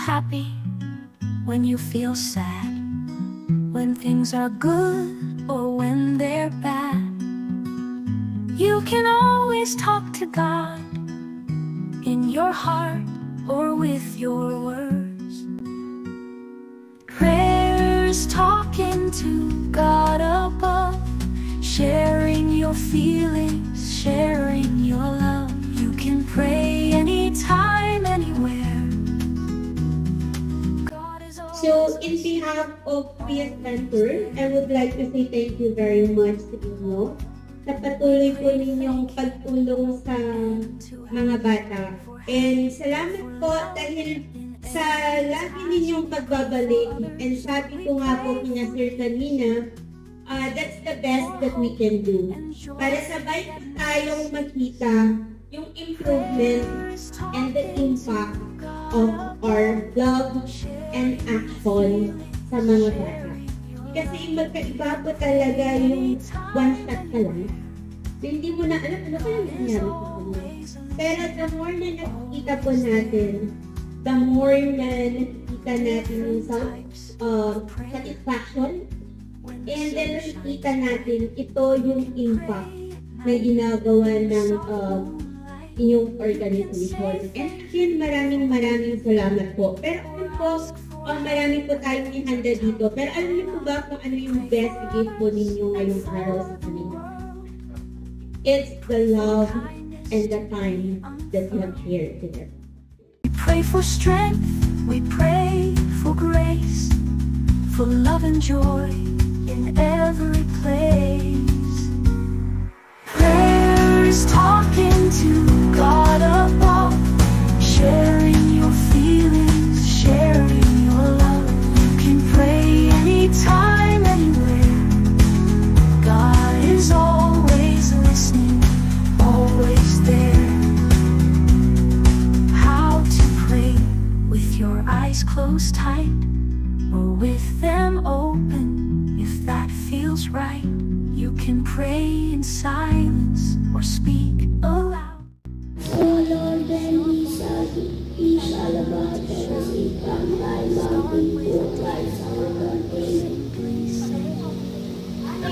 happy, when you feel sad, when things are good or when they're bad. You can always talk to God in your heart or with your words. Prayers talking to God above, sharing your feelings, sharing your love. You can pray anytime, anywhere. So, in behalf of Priya Center, I would like to say thank you very much sa inyo sa patuloy po ninyong pagtulong sa mga bata. And salamat po dahil sa lagi ninyong pagbabalik. And sabi ko nga po kina Sir kanina, that's the best that we can do. Para sabay tayong makita yung improvement and the impact of our love and action sa mga bata. Kasi magkaiba po talaga yung one shot ka lang. So, hindi mo na alam ano kaya nangyari sa kanila. Pero the more na nakikita po natin, the more na nakikita natin yung satisfaction, and then nakikita natin ito yung impact na ginagawa ng inyong organization. And again, maraming salamat po. Pero po, marami po tayong ihanda dito. Pero alam niyo po ba kung ano yung best gift po ninyo ngayong araw sa kanila? It's the love and the time that you have shared together. We pray for strength, we pray for grace, for love and joy in every place. Prayers talking to God above, sharing your feelings, sharing your love. You can pray anytime, anywhere. God is always listening, always there. How to pray with your eyes closed tight, or with them open, if that feels right. You can pray in silence or speak aloud. Oh Lord, then we shall abide as we come thy mountain for Christ our God. Amen.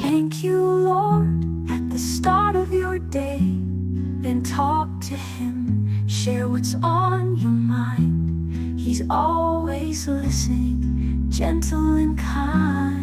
Thank you, Lord, at the start of your day. Then talk to him, share what's on your mind. He's always listening, gentle and kind.